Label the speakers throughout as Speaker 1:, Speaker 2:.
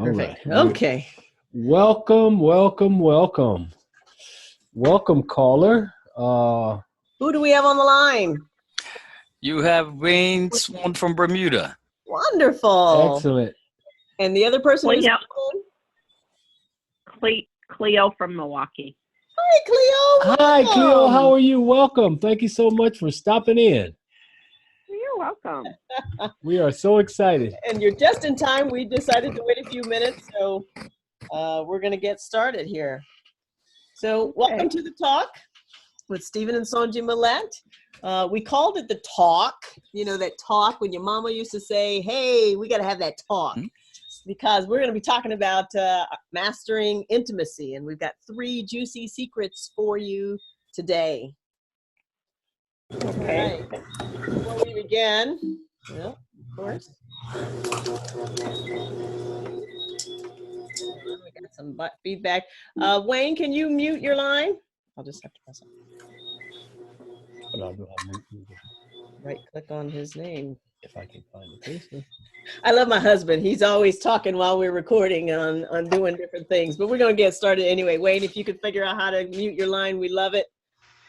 Speaker 1: All right.
Speaker 2: Perfect. Okay.
Speaker 1: Welcome, welcome, welcome. Welcome, caller.
Speaker 2: Who do we have on the line?
Speaker 3: You have Wayne Swan from Bermuda.
Speaker 2: Wonderful.
Speaker 1: Excellent.
Speaker 2: And the other person
Speaker 4: Well,
Speaker 2: who's
Speaker 4: yeah.
Speaker 2: calling?
Speaker 4: Cleo from Milwaukee.
Speaker 2: Hi, Cleo.
Speaker 1: Hi, Cleo.
Speaker 2: Welcome.
Speaker 1: How are you? Welcome. Thank you so much for stopping in.
Speaker 4: You're welcome.
Speaker 1: We are so excited.
Speaker 2: And you're just in time. We decided to wait a few minutes, so we're going to get started here. So welcome to the talk with Stephen and Sonji Millette. We called it the talk, you know, that talk when your mama used to say, hey, we got to have that talk. Because we're going to be talking about mastering intimacy, and we've got 3 juicy secrets for you today. Okay. Before we begin, of course, we got some feedback. Wayne, can you mute your line? I'll just have to press it. Right click on his name.
Speaker 1: If I can find the person.
Speaker 2: I love my husband. He's always talking while we're recording on doing different things, but we're going to get started anyway. Wayne, if you could figure out how to mute your line, we love it.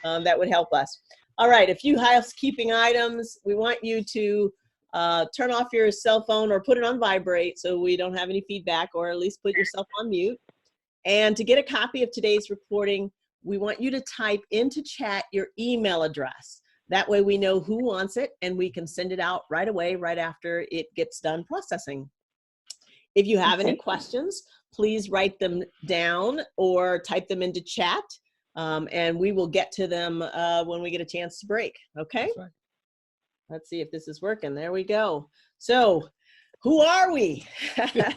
Speaker 2: That would help us. All right, a few housekeeping items. We want you to turn off your cell phone or put it on vibrate so we don't have any feedback, or at least put yourself on mute. And to get a copy of today's recording, we want you to type into chat your email address. That way we know who wants it and we can send it out right away, right after it gets done processing. If you have any questions, please write them down or type them into chat, and we will get to them when we get a chance to break, okay?
Speaker 1: That's right.
Speaker 2: Let's see if this is working. There we go. So, who are we?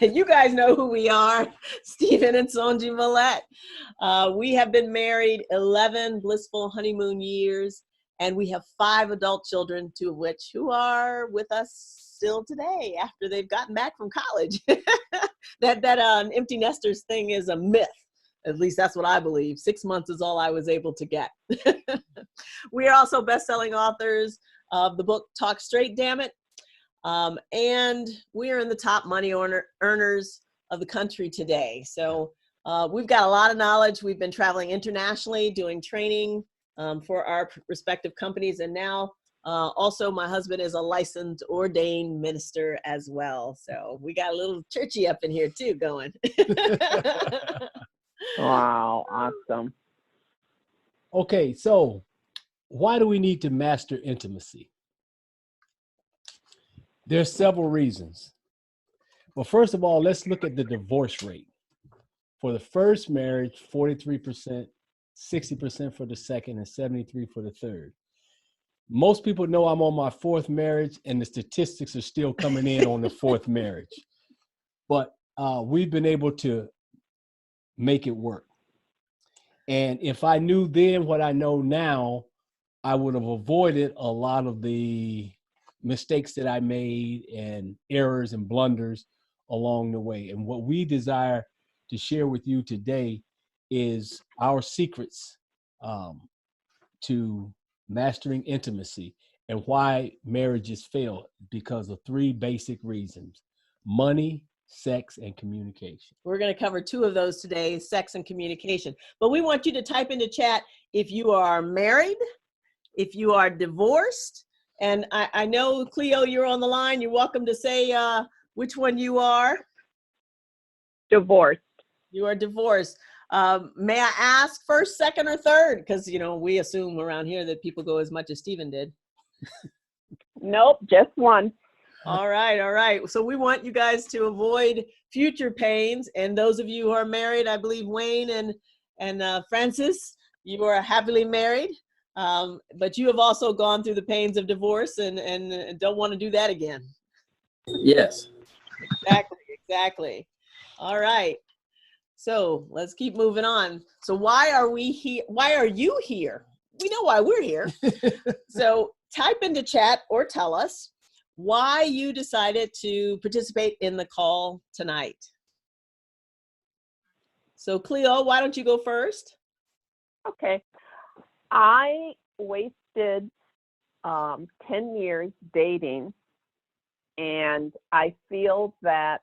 Speaker 2: You guys know who we are, Stephen and Sonji Millette. We have been married 11 blissful honeymoon years. And we have 5 adult children, 2 of which who are with us still today after they've gotten back from college. that empty nesters thing is a myth. At least that's what I believe. 6 months is all I was able to get. We are also best-selling authors of the book Talk Straight, Damn It. And we are in the top money earners of the country today. So we've got a lot of knowledge. We've been traveling internationally, doing training for our respective companies. And now also my husband is a licensed ordained minister as well. So we got a little churchy up in here too going.
Speaker 4: Wow, awesome.
Speaker 1: Okay, so why do we need to master intimacy? There's several reasons. Well, first of all, let's look at the divorce rate. For the first marriage, 43%, 60% for the second, and 73% for the third. Most people know I'm on my 4th marriage, and the statistics are still coming in on the 4th marriage. But we've been able to make it work. And if I knew then what I know now, I would have avoided a lot of the mistakes that I made and errors and blunders along the way. And what we desire to share with you today is our secrets to mastering intimacy and why marriages fail, because of 3 basic reasons: money, sex, and communication.
Speaker 2: We're going to cover 2 of those today, sex and communication. But we want you to type into chat if you are married, if you are divorced. And I know, Cleo, you're on the line. You're welcome to say which one you are.
Speaker 4: Divorced.
Speaker 2: You are divorced. May I ask first, second, or third? Because, you know, we assume around here that people go as much as Stephen did.
Speaker 4: Nope, just one.
Speaker 2: All right, all right. So we want you guys to avoid future pains. And those of you who are married, I believe Wayne and Francis, you are happily married. But you have also gone through the pains of divorce and don't want to do that again.
Speaker 3: Yes.
Speaker 2: Exactly. All right. So let's keep moving on. So why are we here? Why are you here? We know why we're here. So type into chat or tell us why you decided to participate in the call tonight. So Cleo, why don't you go first?
Speaker 4: Okay. I wasted 10 years dating, and I feel that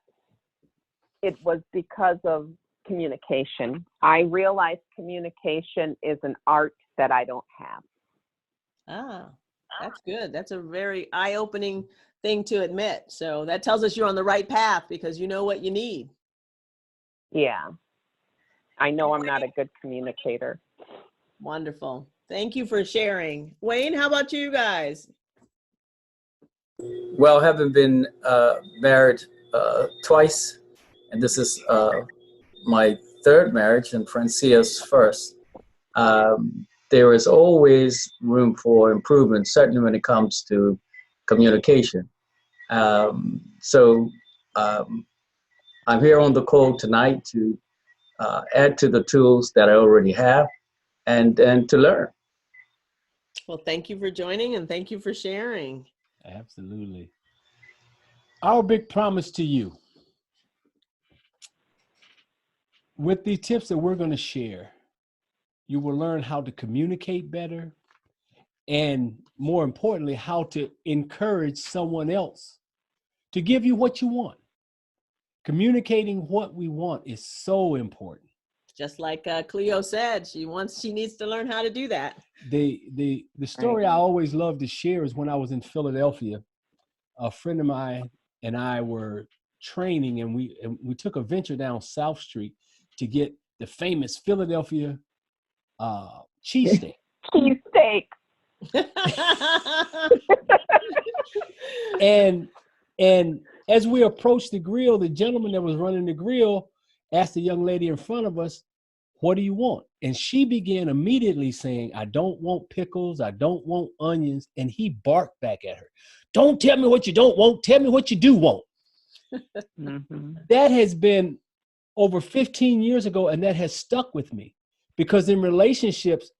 Speaker 4: it was because of communication. I realized communication is an art that I don't have.
Speaker 2: Ah, that's good. That's a very eye-opening thing to admit. So that tells us you're on the right path because you know what you need.
Speaker 4: Yeah. I know I'm not a good communicator.
Speaker 2: Wonderful. Thank you for sharing. Wayne, how about you guys?
Speaker 3: Well, having been married twice, and this is my third marriage and Francia's first, there is always room for improvement, certainly when it comes to communication. So I'm here on the call tonight to add to the tools that I already have and to learn.
Speaker 2: Well, thank you for joining and thank you for sharing.
Speaker 1: Absolutely. Our big promise to you, with the tips that we're going to share, you will learn how to communicate better and, more importantly, how to encourage someone else to give you what you want. Communicating what we want is so important.
Speaker 2: Just like Cleo said, she needs to learn how to do that.
Speaker 1: The story
Speaker 4: Right.
Speaker 1: I always love to share is when I was in Philadelphia, a friend of mine and I were training, and we took a venture down South Street to get the famous Philadelphia cheesesteak.
Speaker 4: Cheesesteak.
Speaker 1: And as we approached the grill, the gentleman that was running the grill asked the young lady in front of us, "What do you want?" And she began immediately saying, "I don't want pickles. I don't want onions." And he barked back at her, "Don't tell me what you don't want. Tell me what you do want."
Speaker 4: Mm-hmm.
Speaker 1: That has been over 15 years ago, and that has stuck with me because in relationships,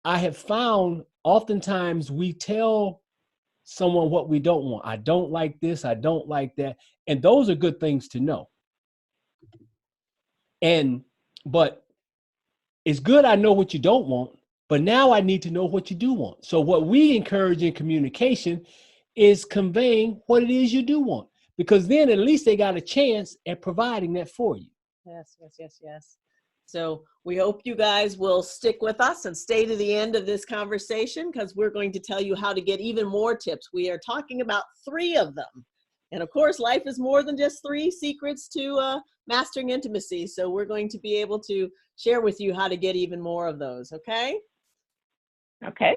Speaker 1: I have found oftentimes we tell someone what we don't want. I don't like this. I don't like that. And those are good things to know. But it's good I know what you don't want, but now I need to know what you do want. So what we encourage in communication is conveying what it is you do want, because then at least they got a chance at providing that for you.
Speaker 2: Yes. So we hope you guys will stick with us and stay to the end of this conversation because we're going to tell you how to get even more tips. We are talking about 3 of them. And of course, life is more than just 3 secrets to mastering intimacy. So we're going to be able to share with you how to get even more of those. Okay?
Speaker 4: Okay.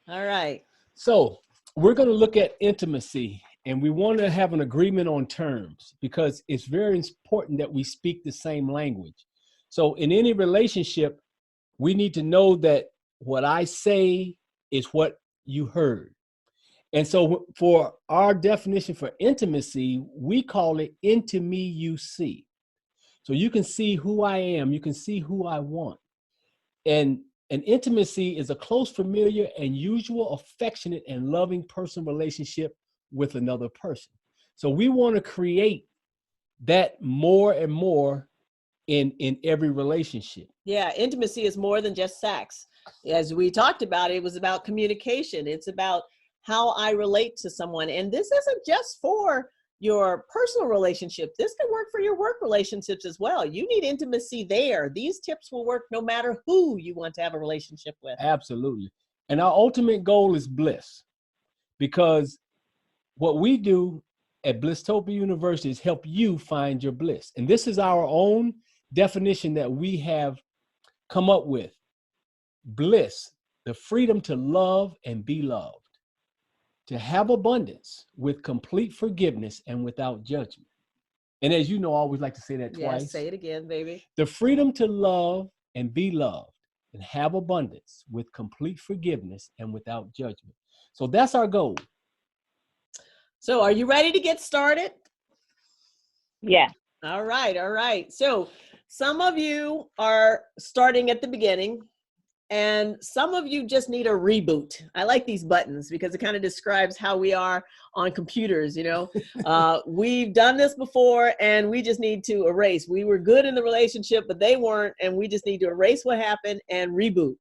Speaker 2: All right.
Speaker 1: So we're going to look at intimacy, and we want to have an agreement on terms because it's very important that we speak the same language. So in any relationship, we need to know that what I say is what you heard. And so for our definition for intimacy, we call it into me you see. So you can see who I am, you can see who I want. And an intimacy is a close, familiar, and usual affectionate and loving personal relationship with another person. So we want to create that more and more in every relationship.
Speaker 2: Yeah, intimacy is more than just sex. As we talked about, it was about communication. It's about how I relate to someone. And this isn't just for your personal relationship. This can work for your work relationships as well. You need intimacy there. These tips will work no matter who you want to have a relationship with.
Speaker 1: Absolutely. And our ultimate goal is bliss, because what we do at Blisstopia University is help you find your bliss. And this is our own definition that we have come up with. Bliss, the freedom to love and be loved, to have abundance with complete forgiveness and without judgment. And as you know, I always like to say that twice.
Speaker 2: Yes, say it again, baby.
Speaker 1: The freedom to love and be loved and have abundance with complete forgiveness and without judgment. So that's our goal.
Speaker 2: So are you ready to get started?
Speaker 4: Yeah.
Speaker 2: All right. So some of you are starting at the beginning, and some of you just need a reboot. I like these buttons because it kind of describes how we are on computers, you know. We've done this before, and we just need to erase. We were good in the relationship, but they weren't, and we just need to erase what happened and reboot.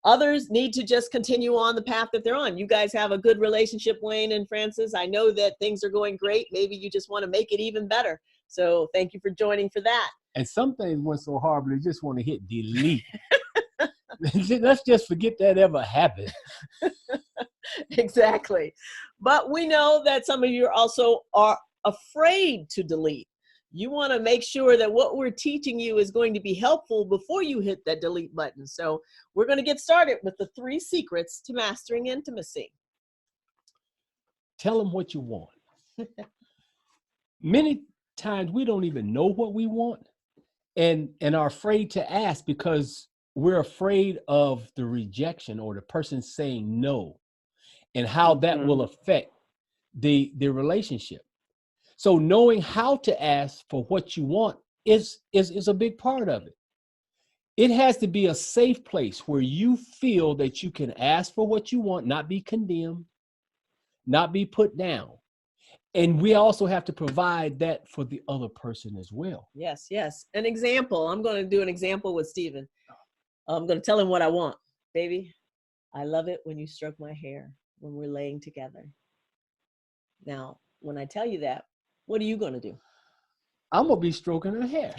Speaker 2: Others need to just continue on the path that they're on. You guys have a good relationship, Wayne and Francis. I know that things are going great. Maybe you just want to make it even better. So thank you for joining for that.
Speaker 1: And some things went so horrible, they just want to hit delete. Let's just forget that ever happened.
Speaker 2: Exactly. But we know that some of you also are afraid to delete. You want to make sure that what we're teaching you is going to be helpful before you hit that delete button. So we're going to get started with the 3 secrets to mastering intimacy.
Speaker 1: Tell them what you want. Many times we don't even know what we want and are afraid to ask because we're afraid of the rejection or the person saying no and how that will affect the relationship. So knowing how to ask for what you want is a big part of it. It has to be a safe place where you feel that you can ask for what you want, not be condemned, not be put down. And we also have to provide that for the other person as well.
Speaker 2: Yes, yes. An example. I'm going to do an example with Stephen. I'm going to tell him what I want. Baby, I love it when you stroke my hair when we're laying together. Now, when I tell you that, what are you going to do?
Speaker 1: I'm going to be stroking her hair.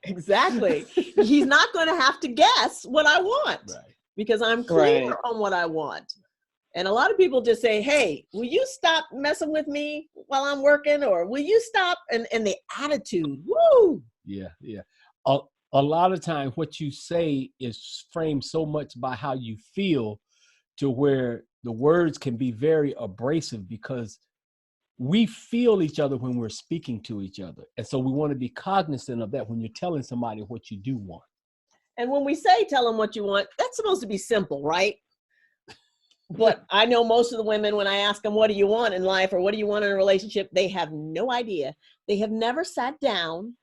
Speaker 2: Exactly. He's not going to have to guess what I want,
Speaker 1: Right.
Speaker 2: because I'm clear on what I want. And a lot of people just say, hey, will you stop messing with me while I'm working? Or will you stop? And the attitude, woo.
Speaker 1: Yeah, yeah. A lot of times what you say is framed so much by how you feel to where the words can be very abrasive because we feel each other when we're speaking to each other. And so we want to be cognizant of that when you're telling somebody what you do want.
Speaker 2: And when we say tell them what you want, that's supposed to be simple, right? But I know most of the women, when I ask them, what do you want in life or what do you want in a relationship, they have no idea. They have never sat down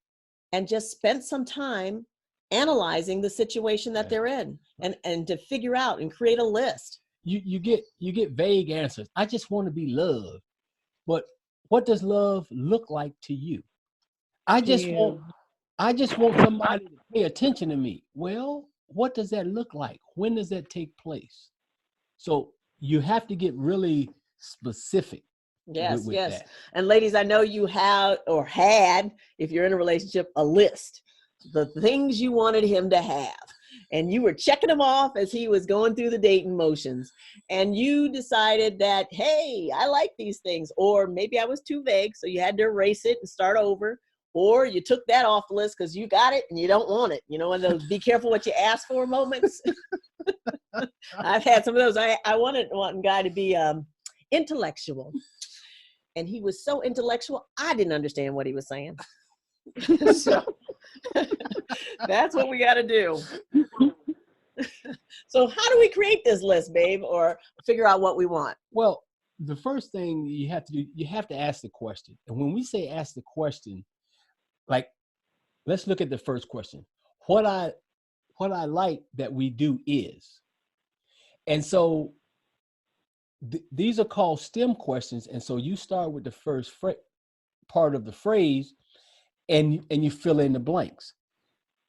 Speaker 2: and just spent some time analyzing the situation that they're in and to figure out and create a list.
Speaker 1: You get vague answers. I just want to be loved. But what does love look like to you? I just want somebody to pay attention to me. Well, what does that look like? When does that take place? So you have to get really specific.
Speaker 2: Yes,
Speaker 1: with
Speaker 2: yes.
Speaker 1: that.
Speaker 2: And ladies, I know you have or had, if you're in a relationship, a list, the things you wanted him to have. And you were checking them off as he was going through the dating motions. And you decided that, hey, I like these things. Or maybe I was too vague, so you had to erase it and start over. Or you took that off the list because you got it and you don't want it. You know, and those be careful what you ask for moments. I've had some of those. I wanted one guy to be intellectual. And he was so intellectual, I didn't understand what he was saying. So that's what we got to do. So how do we create this list, babe, or figure out what we want?
Speaker 1: Well, the first thing you have to do, you have to ask the question. And when we say ask the question, like, let's look at the first question. What I like that we do is. And so these are called STEM questions. And so you start with the first part of the phrase and you fill in the blanks.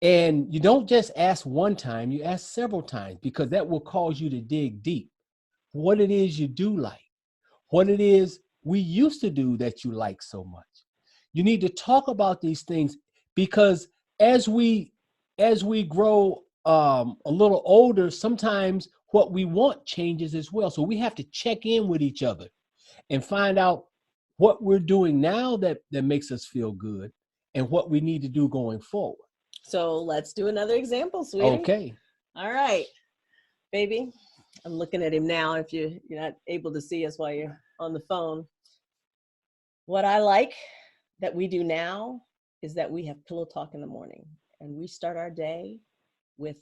Speaker 1: And you don't just ask one time, you ask several times, because that will cause you to dig deep. What it is you do like, what it is we used to do that you like so much. You need to talk about these things because as we grow a little older, sometimes what we want changes as well. So we have to check in with each other and find out what we're doing now that makes us feel good and what we need to do going forward.
Speaker 2: So let's do another example, sweetie.
Speaker 1: Okay.
Speaker 2: All right, baby. I'm looking at him now if you're not able to see us while you're on the phone. What I like that we do now is that we have pillow talk in the morning and we start our day with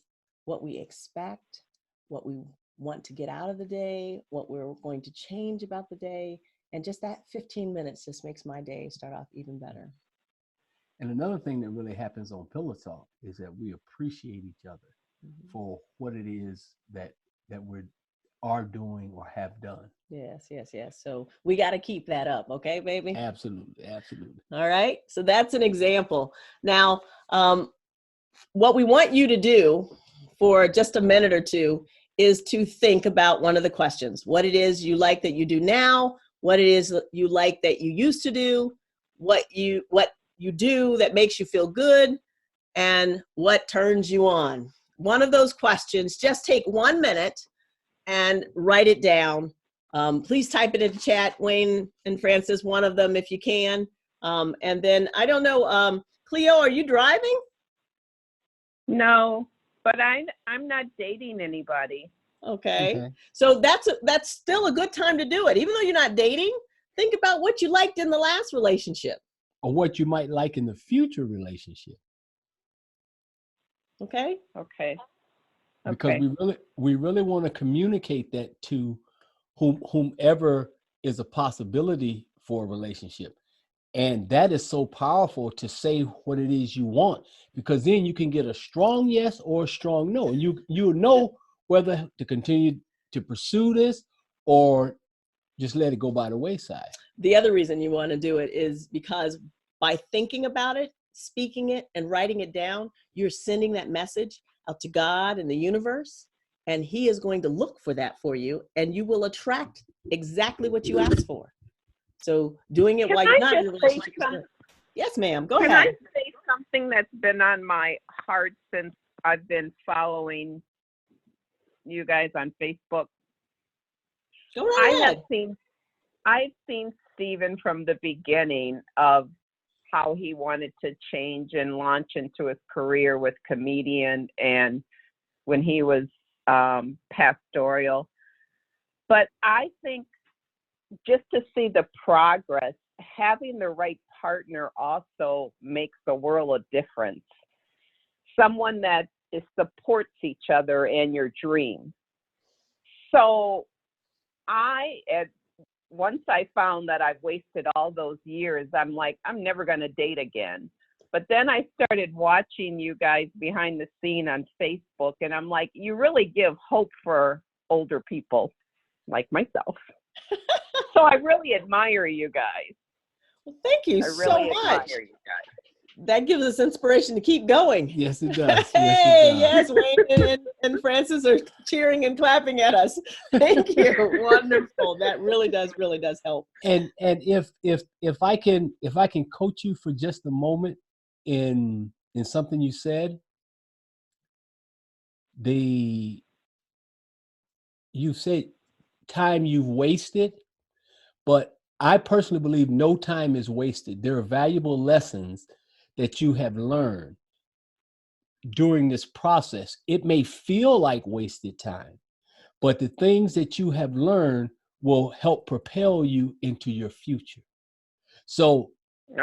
Speaker 2: what we expect, what we want to get out of the day, what we're going to change about the day. And just that 15 minutes just makes my day start off even better.
Speaker 1: And another thing that really happens on Pillow Talk is that we appreciate each other for what it is that we are doing or have done.
Speaker 2: Yes, yes, yes. So we got to keep that up. Okay, baby?
Speaker 1: Absolutely. Absolutely.
Speaker 2: All right. So that's an example. Now, what we want you to do for just a minute or two is to think about one of the questions. What it is you like that you do now, what it is you like that you used to do, what you do that makes you feel good, and what turns you on. One of those questions, just take 1 minute and write it down. Please type it in the chat, Wayne and Francis, one of them if you can. And then, I don't know, Cleo, are you driving?
Speaker 4: No, but I'm not dating anybody.
Speaker 2: Okay. So that's still a good time to do it. Even though you're not dating, think about what you liked in the last relationship.
Speaker 1: Or what you might like in the future relationship.
Speaker 2: Okay.
Speaker 4: Okay.
Speaker 1: Because we really want to communicate that to whomever is a possibility for a relationship. And that is so powerful to say what it is you want, because then you can get a strong yes or a strong no. And you know whether to continue to pursue this or just let it go by the wayside.
Speaker 2: The other reason you want to do it is because by thinking about it, speaking it, and writing it down, you're sending that message out to God and the universe, and He is going to look for that for you, and you will attract exactly what you asked for. So doing it while you're not in a relationship is good. Yes, ma'am. Go ahead.
Speaker 4: Can I say something that's been on my heart since I've been following you guys on Facebook?
Speaker 2: Go right ahead.
Speaker 4: I've seen Stephen from the beginning of how he wanted to change and launch into his career with comedian, and when he was pastoral. But I think just to see the progress, having the right partner also makes a world of difference. Someone that supports each other and your dreams. So once I found that I've wasted all those years, I'm like, I'm never going to date again. But then I started watching you guys behind the scene on Facebook, and I'm like, you really give hope for older people like myself. So I really admire you guys.
Speaker 2: Well, thank you so much.
Speaker 4: You guys.
Speaker 2: That gives us inspiration to keep going.
Speaker 1: Yes, it does.
Speaker 2: Hey, yes, Wayne and Francis are cheering and clapping at us. Thank you. Wonderful. That really does help.
Speaker 1: And if I can coach you for just a moment in something you said, you said time you've wasted, but I personally believe no time is wasted. There are valuable lessons that you have learned during this process. It may feel like wasted time, but the things that you have learned will help propel you into your future. So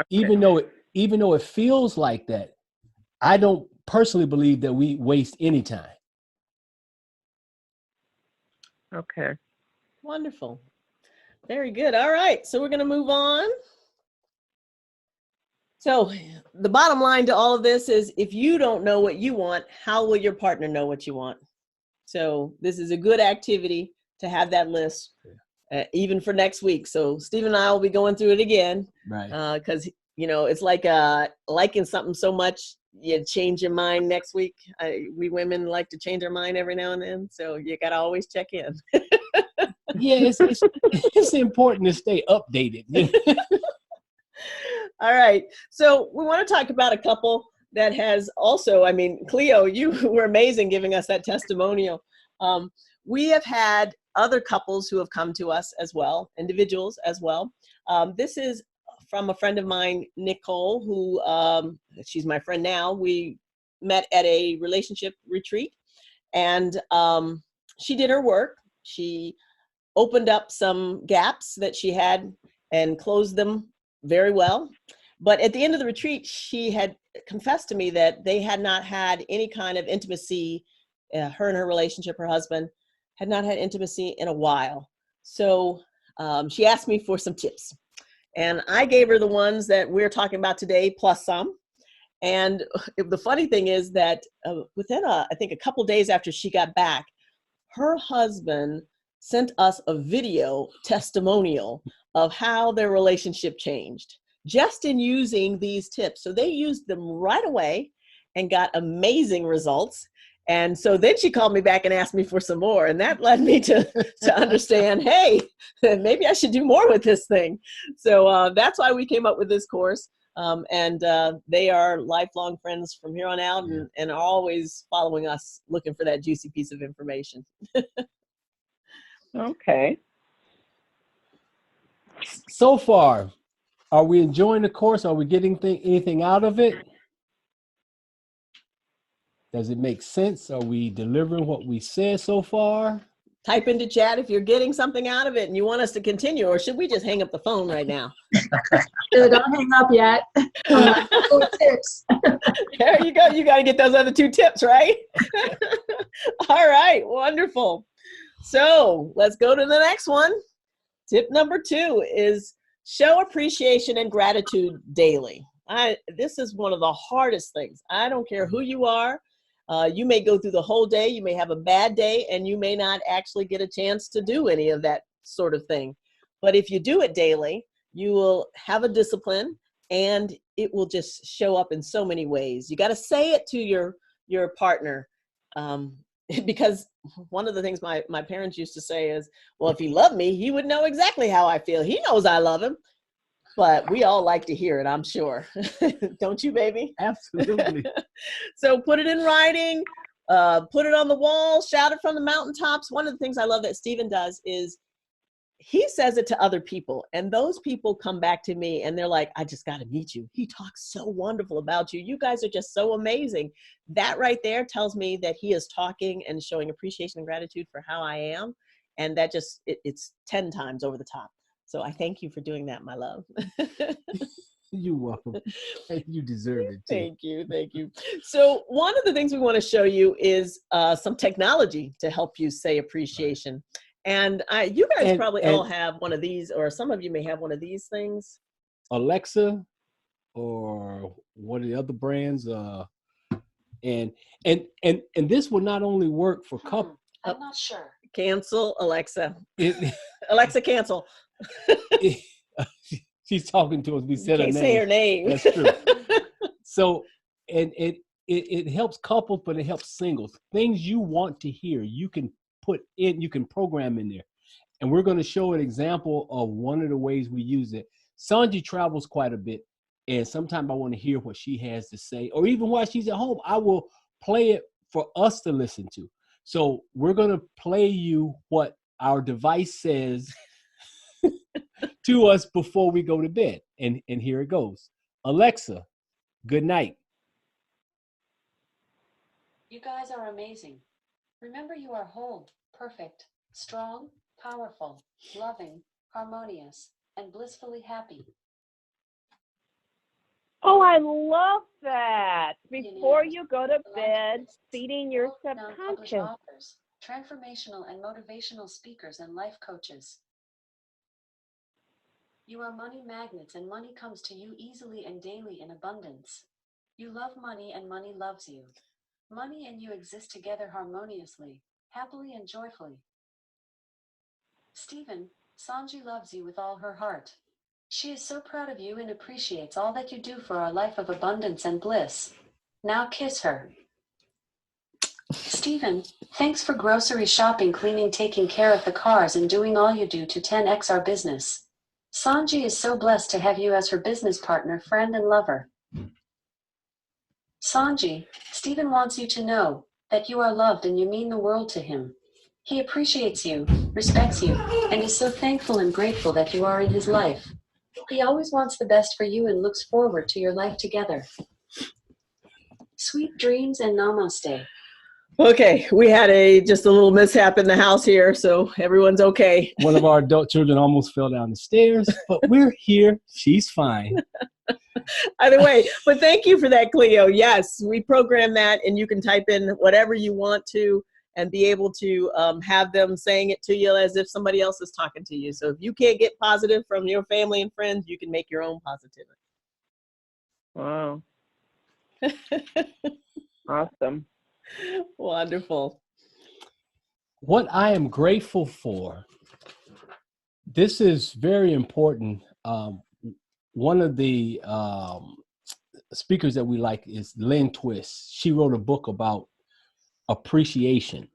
Speaker 1: even though it feels like that, I don't personally believe that we waste any time.
Speaker 4: Okay.
Speaker 2: Wonderful. Very good. All right. So we're going to move on. So the bottom line to all of this is, if you don't know what you want, how will your partner know what you want? So this is a good activity to have that list, even for next week. So Steve and I will be going through it again.
Speaker 1: Right.
Speaker 2: Because, it's like liking something so much, you change your mind next week. We women like to change our mind every now and then. So you got to always check in.
Speaker 1: Yeah, it's important to stay updated.
Speaker 2: All right. So we want to talk about a couple that has also, Cleo, you were amazing giving us that testimonial. We have had other couples who have come to us as well, individuals as well. This is from a friend of mine, Nicole, who she's my friend now. We met at a relationship retreat, and she did her work. She opened up some gaps that she had and closed them very well. But at the end of the retreat, she had confessed to me that they had not had any kind of intimacy. Her and her relationship, her husband, had not had intimacy in a while. So she asked me for some tips. And I gave her the ones that we're talking about today, plus some. And the funny thing is that within, I think, a couple days after she got back, her husband sent us a video testimonial of how their relationship changed just in using these tips. So they used them right away and got amazing results. And so then she called me back and asked me for some more. And that led me to understand, hey, maybe I should do more with this thing. So that's why we came up with this course. And they are lifelong friends from here on out and are always following us, looking for that juicy piece of information.
Speaker 4: Okay.
Speaker 1: So far, are we enjoying the course? Are we getting anything out of it? Does it make sense? Are we delivering what we said so far?
Speaker 2: Type into chat if you're getting something out of it and you want us to continue, or should we just hang up the phone right now?
Speaker 5: Don't hang up yet. Tips.
Speaker 2: There you go. You got to get those other 2 tips, right? All right. Wonderful. So let's go to the next one. Tip number 2 is show appreciation and gratitude daily. This is one of the hardest things. I don't care who you are. You may go through the whole day. You may have a bad day and you may not actually get a chance to do any of that sort of thing. But if you do it daily, you will have a discipline and it will just show up in so many ways. You got to say it to your partner. Because one of the things my parents used to say is, well, if he loved me, he would know exactly how I feel. He knows I love him. But we all like to hear it, I'm sure. Don't you, baby?
Speaker 1: Absolutely.
Speaker 2: So put it in writing, put it on the wall, shout it from the mountaintops. One of the things I love that Stephen does is he says it to other people. And those people come back to me and they're like, I just got to meet you. He talks so wonderful about you. You guys are just so amazing. That right there tells me that he is talking and showing appreciation and gratitude for how I am. And that just, it's 10 times over the top. So I thank you for doing that, my love.
Speaker 1: You're welcome. You deserve it too.
Speaker 2: Thank you. Thank you. So one of the things we want to show you is some technology to help you say appreciation. And you guys probably all have one of these, or some of you may have one of these things.
Speaker 1: Alexa or one of the other brands. And this will not only work for couples.
Speaker 5: I'm not sure.
Speaker 2: Cancel Alexa. Alexa, cancel.
Speaker 1: She's talking to us. We said her name.
Speaker 2: Say her name.
Speaker 1: That's true. So, and it helps couples, but it helps singles. Things you want to hear, you can put in, you can program in there. And we're going to show an example of one of the ways we use it. Sanji travels quite a bit, and sometimes I want to hear what she has to say, or even while she's at home, I will play it for us to listen to. So we're going to play you what our device says to us before we go to bed. And here it goes. Alexa, good night.
Speaker 5: You guys are amazing. Remember, you are whole, perfect, strong, powerful, loving, harmonious, and blissfully happy.
Speaker 4: Oh, I love that. Before you go to bed, feeding your subconscious.
Speaker 5: Authors, transformational and motivational speakers, and life coaches. You are money magnets, and money comes to you easily and daily in abundance. You love money, and money loves you. Money and you exist together harmoniously, happily, and joyfully. Stephen, Sanji loves you with all her heart. She is so proud of you and appreciates all that you do for our life of abundance and bliss. Now kiss her. Stephen, thanks for grocery shopping, cleaning, taking care of the cars, and doing all you do to 10x our business. Sanji is so blessed to have you as her business partner, friend, and lover. Sanji, Stephen wants you to know that you are loved and you mean the world to him. He appreciates you, respects you, and is so thankful and grateful that you are in his life. He always wants the best for you and looks forward to your life together. Sweet dreams and namaste.
Speaker 2: Okay, we had just a little mishap in the house here, so everyone's okay.
Speaker 1: One of our adult children almost fell down the stairs, but we're here. She's fine.
Speaker 2: Either way, but thank you for that, Cleo. Yes, we program that, and you can type in whatever you want to and be able to have them saying it to you as if somebody else is talking to you. So if you can't get positive from your family and friends, you can make your own positivity.
Speaker 4: Wow. Awesome.
Speaker 2: Wonderful.
Speaker 1: What I am grateful for, this is very important. One of the speakers that we like is Lynn Twist. She wrote a book about appreciation.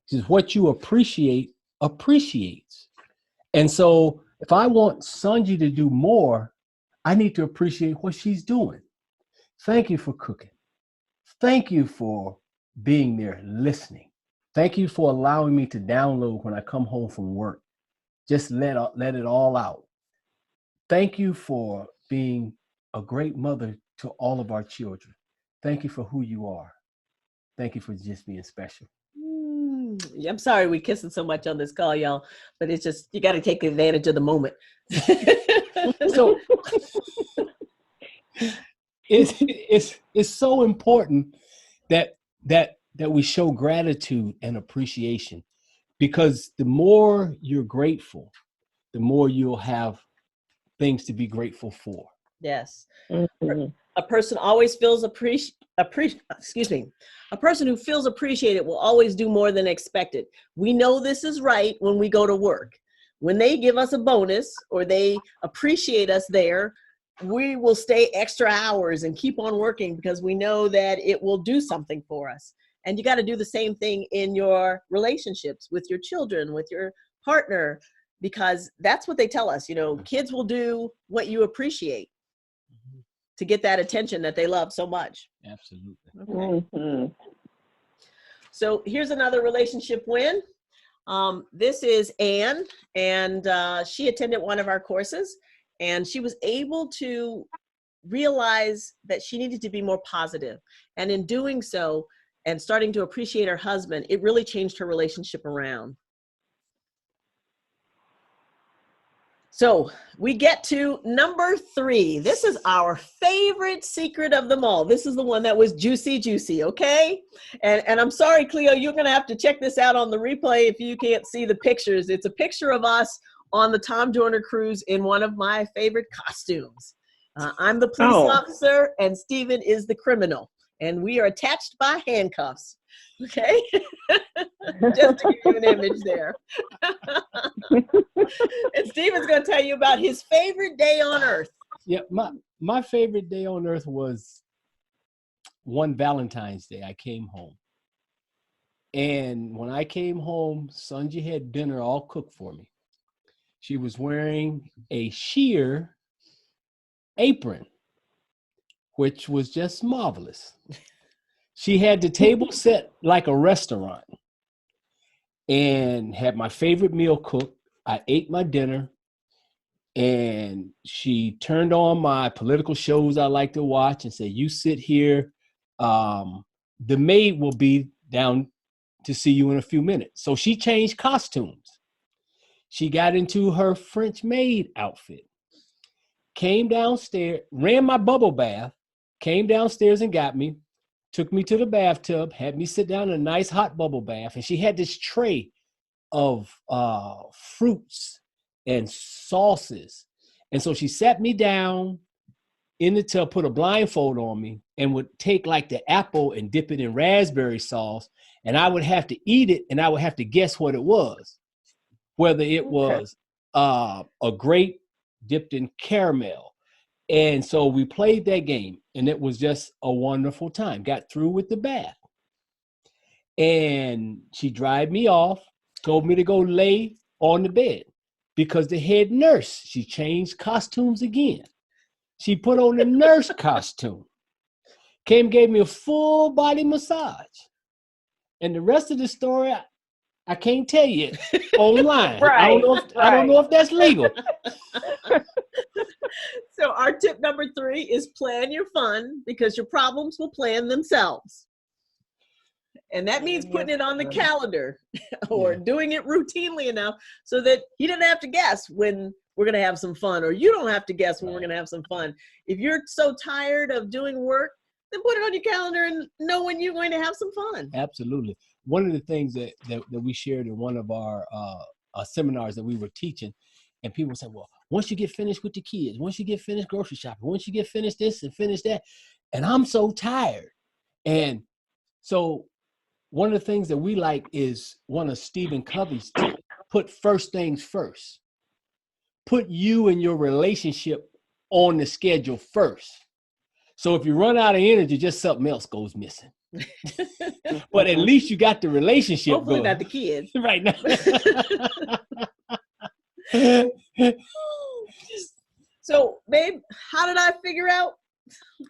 Speaker 1: He says, what you appreciate appreciates. And so if I want Sunji to do more, I need to appreciate what she's doing. Thank you for cooking. Thank you for being there, listening. Thank you for allowing me to download when I come home from work. Just let it all out. Thank you for being a great mother to all of our children. Thank you for who you are. Thank you for just being special.
Speaker 2: I'm sorry we're kissing so much on this call, y'all, but it's just, you got to take advantage of the moment.
Speaker 1: So it's so important that we show gratitude and appreciation, because the more you're grateful, the more you'll have things to be grateful for.
Speaker 2: Yes.
Speaker 4: Mhm.
Speaker 2: A person always feels a person who feels appreciated will always do more than expected. We know this is right when we go to work. When they give us a bonus or they appreciate us there, we will stay extra hours and keep on working because we know that it will do something for us. And you got to do the same thing in your relationships with your children, with your partner, because that's what they tell us. You know, kids will do what you appreciate to get that attention that they love so much.
Speaker 1: Absolutely.
Speaker 2: Okay.
Speaker 4: Mhm.
Speaker 2: So here's another relationship win. This is Anne, and she attended one of our courses, and she was able to realize that she needed to be more positive. And in doing so, and starting to appreciate her husband, it really changed her relationship around. So we get to number 3. This is our favorite secret of them all. This is the one that was juicy, okay? And I'm sorry, Cleo, you're going to have to check this out on the replay if you can't see the pictures. It's a picture of us on the Tom Joyner cruise in one of my favorite costumes. I'm the police officer, and Stephen is the criminal. And we are attached by handcuffs, okay? Just to give you an image there. And Stephen's going to tell you about his favorite day on earth.
Speaker 1: Yeah, my favorite day on earth was one Valentine's Day. I came home. And when I came home, Sunji had dinner all cooked for me. She was wearing a sheer apron, which was just marvelous. She had the table set like a restaurant and had my favorite meal cooked. I ate my dinner, and she turned on my political shows I like to watch and said, you sit here. The maid will be down to see you in a few minutes. So she changed costumes. She got into her French maid outfit, came downstairs, ran my bubble bath, came downstairs and got me, took me to the bathtub, had me sit down in a nice hot bubble bath. And she had this tray of fruits and sauces. And so she sat me down in the tub, put a blindfold on me, and would take like the apple and dip it in raspberry sauce. And I would have to eat it, and I would have to guess what it was, whether it was a grape dipped in caramel. And so we played that game, and it was just a wonderful time. Got through with the bath. And she dried me off, told me to go lay on the bed because the head nurse, she changed costumes again. She put on a nurse costume, came, gave me a full body massage. And the rest of the story, I can't tell you online.
Speaker 4: Right,
Speaker 1: I don't know if that's legal.
Speaker 2: So our tip number 3 is plan your fun, because your problems will plan themselves. And that means putting it on the calendar or doing it routinely enough so that he didn't have to guess when we're going to have some fun, or you don't have to guess when we're going to have some fun. If you're so tired of doing work, then put it on your calendar and know when you're going to have some fun.
Speaker 1: Absolutely. One of the things that we shared in one of our seminars that we were teaching, and people said, well, once you get finished with the kids, once you get finished grocery shopping, once you get finished this and finish that, and I'm so tired. And so one of the things that we like is one of Stephen Covey's tips: put first things first. Put you and your relationship on the schedule first. So if you run out of energy, just something else goes missing. But at least you got the relationship
Speaker 2: Hopefully
Speaker 1: going
Speaker 2: not the kids.
Speaker 1: right now.
Speaker 2: So, babe, how did I figure out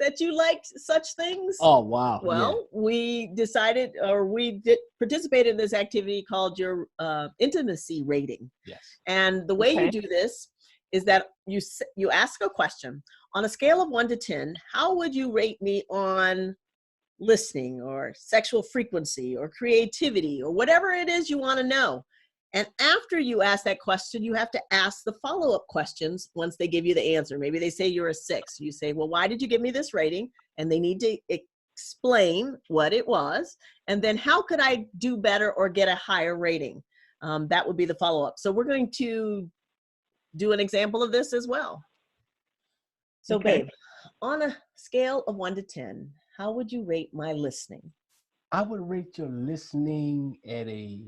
Speaker 2: that you liked such things?
Speaker 1: Oh, wow.
Speaker 2: Well, we decided, or we participated in this activity called your intimacy rating.
Speaker 1: Yes.
Speaker 2: And the way you
Speaker 4: Okay.
Speaker 2: do this is that you ask a question on a scale of 1 to 10. How would you rate me on listening or sexual frequency or creativity or whatever it is you want to know? And after you ask that question, you have to ask the follow-up questions once they give you the answer. Maybe they say you're a 6. You say, well, why did you give me this rating? And they need to explain what it was. And then how could I do better or get a higher rating? That would be the follow-up. So we're going to do an example of this as well. So,
Speaker 4: Okay.
Speaker 2: babe, on a scale of 1 to 10, how would you rate my listening?
Speaker 1: I would rate your listening at a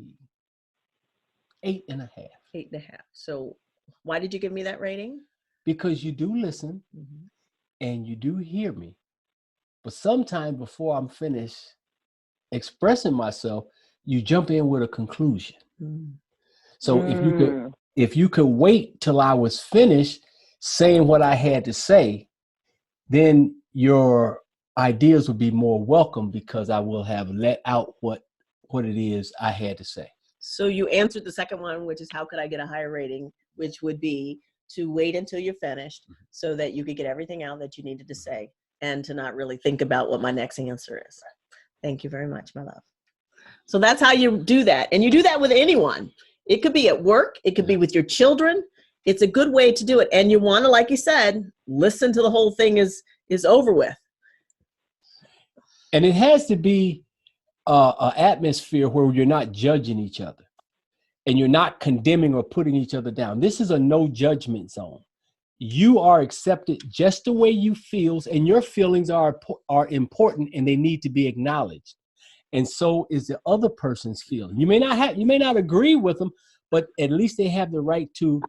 Speaker 1: 8.5.
Speaker 2: 8.5. So why did you give me that rating?
Speaker 1: Because you do listen and you do hear me. But sometimes before I'm finished expressing myself, you jump in with a conclusion. So if you could wait till I was finished saying what I had to say, then your ideas would be more welcome because I will have let out what it is I had to say.
Speaker 2: So you answered the second one, which is how could I get a higher rating, which would be to wait until you're finished so that you could get everything out that you needed to say and to not really think about what my next answer is. Thank you very much, my love. So that's how you do that. And you do that with anyone. It could be at work. It could be with your children. It's a good way to do it. And you want to, like you said, listen till the whole thing is over with.
Speaker 1: And it has to be an atmosphere where you're not judging each other and you're not condemning or putting each other down. This is a no judgment zone. You are accepted just the way you feel, and your feelings are important and they need to be acknowledged. And so is the other person's feeling. You may not agree with them, but at least they have the right to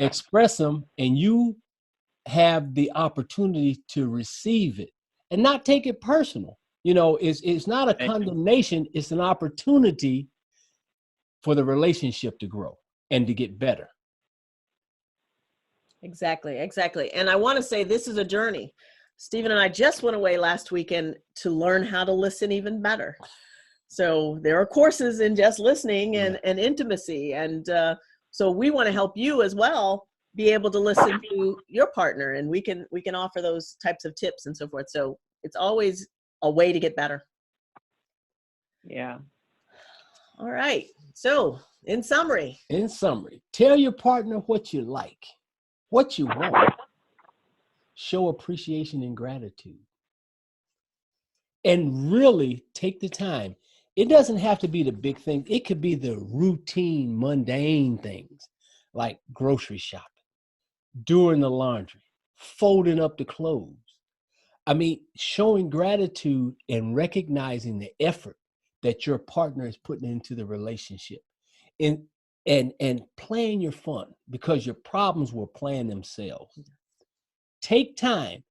Speaker 1: express them, and you have the opportunity to receive it and not take it personal. You know, it's not a condemnation, it's an opportunity for the relationship to grow and to get better.
Speaker 2: Exactly. And I want to say this is a journey. Stephen and I just went away last weekend to learn how to listen even better. So there are courses in just listening and intimacy. And so we want to help you as well be able to listen to your partner, and we can offer those types of tips and so forth. So it's always a way to get better.
Speaker 4: Yeah.
Speaker 2: All right. So in summary,
Speaker 1: tell your partner what you like, what you want. Show appreciation and gratitude. And really take the time. It doesn't have to be the big thing. It could be the routine, mundane things like grocery shopping, doing the laundry, folding up the clothes. I mean, showing gratitude and recognizing the effort that your partner is putting into the relationship, and playing your fun, because your problems will plan themselves. Take time.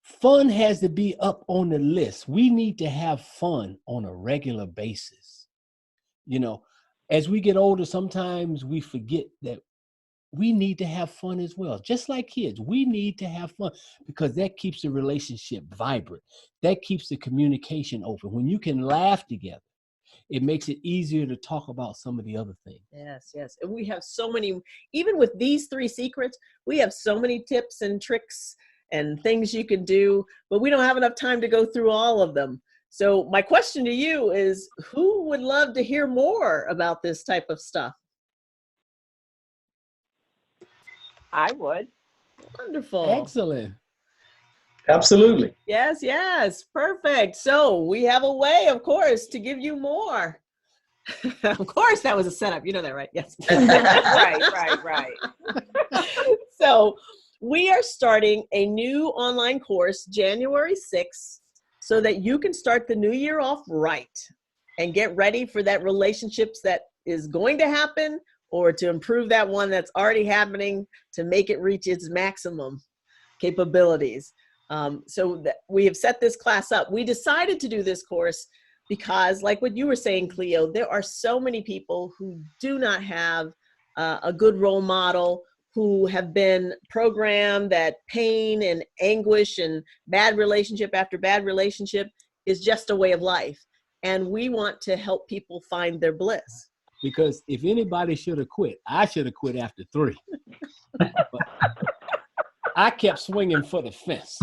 Speaker 1: Fun has to be up on the list. We need to have fun on a regular basis. You know, as we get older, sometimes we forget that we need to have fun as well. Just like kids, we need to have fun because that keeps the relationship vibrant. That keeps the communication open. When you can laugh together, it makes it easier to talk about some of the other things.
Speaker 2: Yes. And we have so many, even with these 3 secrets, we have so many tips and tricks and things you can do, but we don't have enough time to go through all of them. So my question to you is, who would love to hear more about this type of stuff?
Speaker 4: I would.
Speaker 2: Wonderful.
Speaker 1: Excellent.
Speaker 3: Absolutely.
Speaker 2: Yes. Perfect. So we have a way, of course, to give you more. Of course, that was a setup. You know that, right? Yes.
Speaker 4: Right.
Speaker 2: So we are starting a new online course January 6th so that you can start the new year off right and get ready for that relationships that is going to happen, or to improve that one that's already happening to make it reach its maximum capabilities. We have set this class up. We decided to do this course because, like what you were saying, Cleo, there are so many people who do not have a good role model, who have been programmed that pain and anguish and bad relationship after bad relationship is just a way of life. And we want to help people find their bliss.
Speaker 1: Because if anybody should have quit, I should have quit after 3. But I kept swinging for the fence.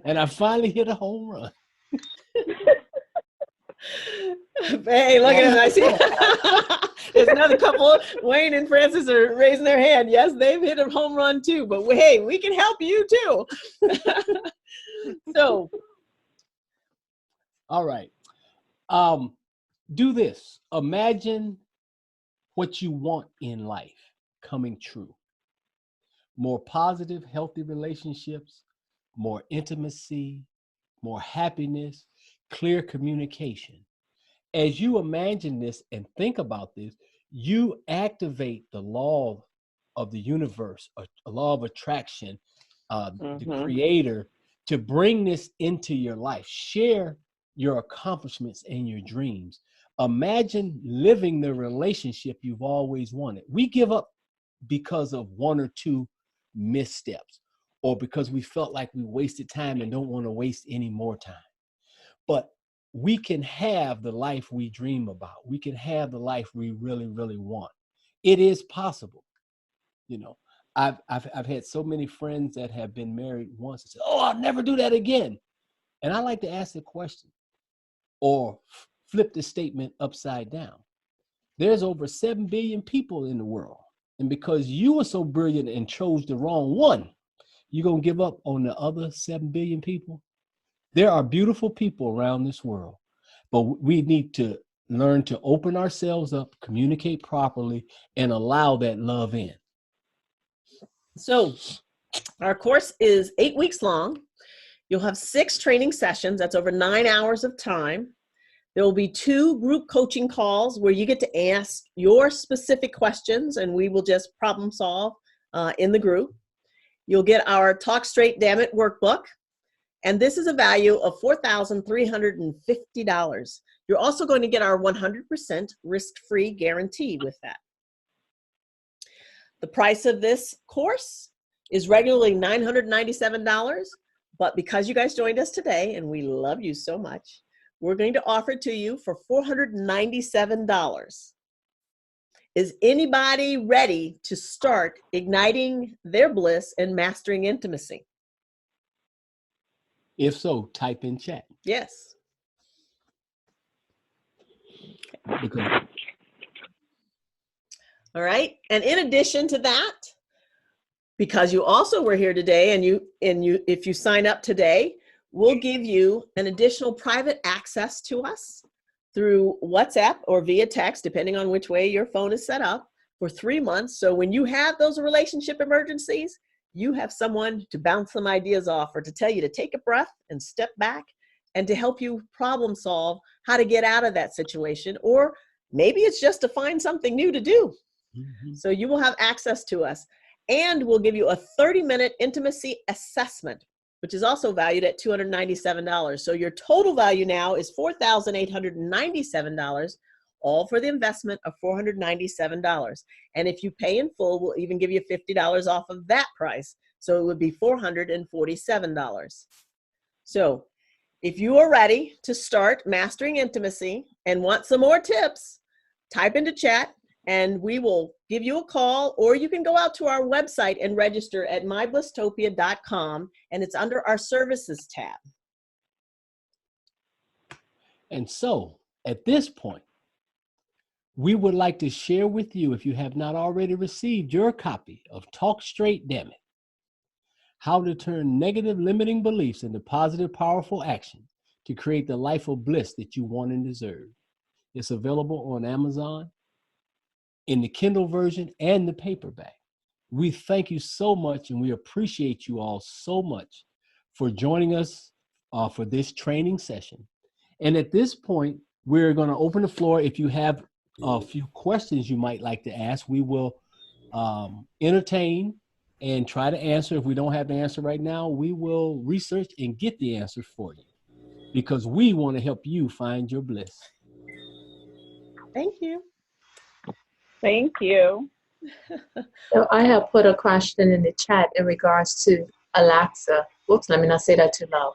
Speaker 1: And I finally hit a home run.
Speaker 2: Hey, look at him. I see. There's another couple. Wayne and Francis are raising their hand. Yes, they've hit a home run too. But hey, we can help you too. So.
Speaker 1: All right. Do this. Imagine what you want in life coming true. More positive, healthy relationships, more intimacy, more happiness, clear communication. As you imagine this and think about this, you activate the law of the universe, a law of attraction, the creator, to bring this into your life. Share your accomplishments and your dreams. Imagine living the relationship you've always wanted. We give up because of 1 or 2 missteps, or because we felt like we wasted time and don't want to waste any more time. But we can have the life we dream about. We can have the life we really, really want. It is possible. You know, I've had so many friends that have been married once and said, "Oh, I'll never do that again." And I like to ask the question, or flip the statement upside down. There's over 7 billion people in the world. And because you were so brilliant and chose the wrong one, you're going to give up on the other 7 billion people? There are beautiful people around this world, but we need to learn to open ourselves up, communicate properly, and allow that love in.
Speaker 2: So our course is 8 weeks long. You'll have 6 training sessions. That's over 9 hours of time. There will be 2 group coaching calls where you get to ask your specific questions, and we will just problem solve in the group. You'll get our Talk Straight Damn It workbook, and this is a value of $4,350. You're also going to get our 100% risk-free guarantee with that. The price of this course is regularly $997, but because you guys joined us today, and we love you so much, we're going to offer it to you for $497. Is anybody ready to start igniting their bliss and mastering intimacy?
Speaker 1: If so, type in chat.
Speaker 2: Yes.
Speaker 1: Because
Speaker 2: all right. And in addition to that, because you also were here today, and if you sign up today, we'll give you an additional private access to us through WhatsApp or via text, depending on which way your phone is set up, for 3 months. So when you have those relationship emergencies, you have someone to bounce some ideas off, or to tell you to take a breath and step back, and to help you problem solve how to get out of that situation. Or maybe it's just to find something new to do. Mm-hmm. So you will have access to us. And we'll give you a 30-minute intimacy assessment, which is also valued at $297. So your total value now is $4,897, all for the investment of $497. And if you pay in full, we'll even give you $50 off of that price. So it would be $447. So if you are ready to start mastering intimacy and want some more tips, type into chat, and we will give you a call, or you can go out to our website and register at myblistopia.com, and it's under our services tab.
Speaker 1: And so at this point, we would like to share with you, if you have not already received your copy of Talk Straight Damn It, how to turn negative limiting beliefs into positive, powerful action to create the life of bliss that you want and deserve. It's available on Amazon, in the Kindle version and the paperback. We thank you so much, and we appreciate you all so much for joining us for this training session. And at this point, we're going to open the floor. If you have a few questions you might like to ask, we will entertain and try to answer. If we don't have the answer right now, we will research and get the answer for you, because we want to help you find your bliss.
Speaker 2: Thank you.
Speaker 4: Thank you.
Speaker 6: So I have put a question in the chat in regards to Alexa. Whoops, let me not say that too loud.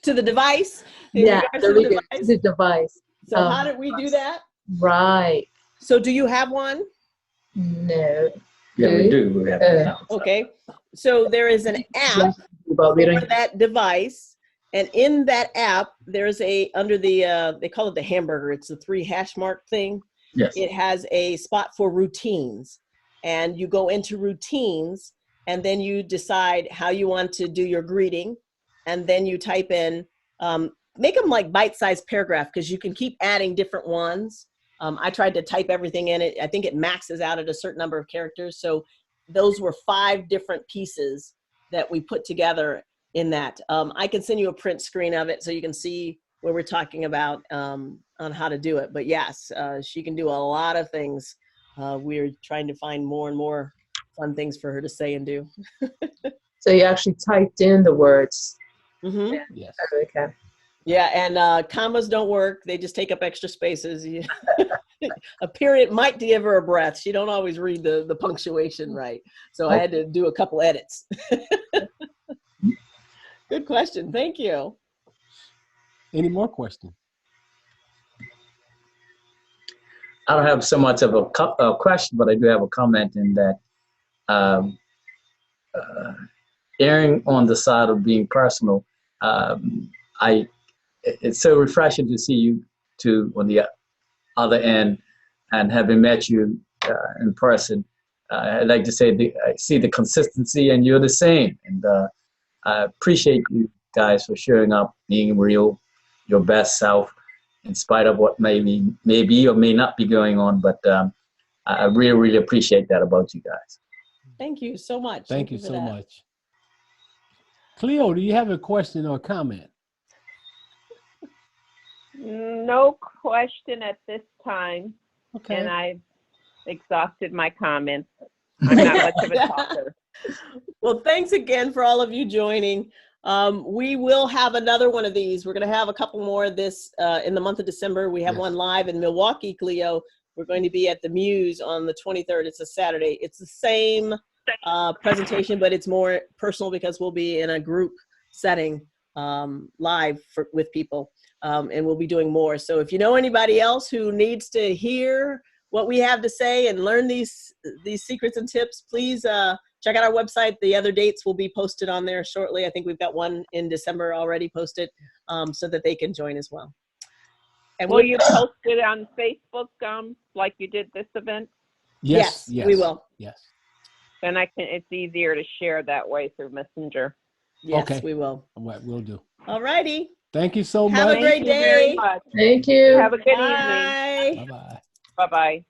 Speaker 2: To the device. In
Speaker 6: Yeah,
Speaker 2: regards to the device.
Speaker 6: the device.
Speaker 2: So how did we do that?
Speaker 6: Right.
Speaker 2: So do you have one?
Speaker 6: No.
Speaker 3: Yeah, we do. We have it now.
Speaker 2: Okay. So there is an app
Speaker 6: But we
Speaker 2: for
Speaker 6: don't.
Speaker 2: that device. And in that app, there's under the, they call it the hamburger. It's the 3 hash mark thing.
Speaker 3: Yes.
Speaker 2: It has a spot for routines. And you go into routines, and then you decide how you want to do your greeting. And then you type in, make them like bite-sized paragraph, because you can keep adding different ones. I tried to type everything in it. I think it maxes out at a certain number of characters. So those were 5 different pieces that we put together in that. I can send you a print screen of it so you can see what we're talking about on how to do it. But yes, she can do a lot of things. We're trying to find more and more fun things for her to say and do.
Speaker 6: So you actually typed in the words.
Speaker 2: Mm-hmm.
Speaker 1: Yes.
Speaker 6: Okay.
Speaker 2: Yeah, and commas don't work. They just take up extra spaces. A period might give her a breath. She don't always read the punctuation right. So I had to do a couple edits. Good question. Thank you.
Speaker 1: Any more questions?
Speaker 3: I don't have so much of a question, but I do have a comment in that erring on the side of being personal. It's so refreshing to see you two on the other end, and having met you in person. I'd like to say I see the consistency, and you're the same. And I appreciate you guys for showing up, being real, your best self, in spite of what may be or may not be going on. But I really, really appreciate that about you guys.
Speaker 2: Thank you so much.
Speaker 1: Thank you
Speaker 2: for
Speaker 1: so
Speaker 2: that.
Speaker 1: much. Cleo, do you have a question or a comment?
Speaker 4: No question at this time,
Speaker 1: Okay.
Speaker 4: and I've exhausted my comments. I'm not much of a talker.
Speaker 2: Well, thanks again for all of you joining. We will have another one of these. We're going to have a couple more of this in the month of December. We have
Speaker 1: Yes.
Speaker 2: one live in Milwaukee, Cleo. We're going to be at the Muse on the 23rd. It's a Saturday. It's the same presentation, but it's more personal because we'll be in a group setting live with people, and we'll be doing more. So if you know anybody else who needs to hear what we have to say and learn these secrets and tips, please check out our website. The other dates will be posted on there shortly. I think we've got one in December already posted, so that they can join as well. And
Speaker 4: Will you post it on Facebook, like you did this event?
Speaker 2: Yes, we will.
Speaker 1: Yes.
Speaker 4: Then it's easier to share that way through Messenger.
Speaker 2: Yes,
Speaker 1: Okay.
Speaker 2: we will.
Speaker 1: What we'll do.
Speaker 2: All righty.
Speaker 1: Thank you so
Speaker 2: Have
Speaker 1: much.
Speaker 2: a great
Speaker 4: Thank you very
Speaker 2: day.
Speaker 4: much.
Speaker 6: Thank you.
Speaker 4: Have a good evening.
Speaker 2: Bye.
Speaker 1: Bye-bye.
Speaker 4: Bye-bye.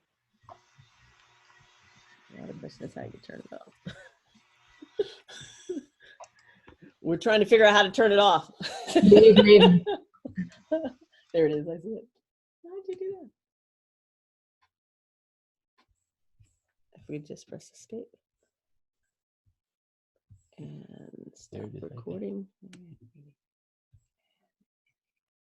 Speaker 2: Now the question is how you turn it off. We're trying to figure out how to turn it off.
Speaker 6: Leave.
Speaker 2: There it is. I see it. How did you do that? If we just press escape and
Speaker 1: There
Speaker 2: stop
Speaker 1: it is right there.
Speaker 2: recording.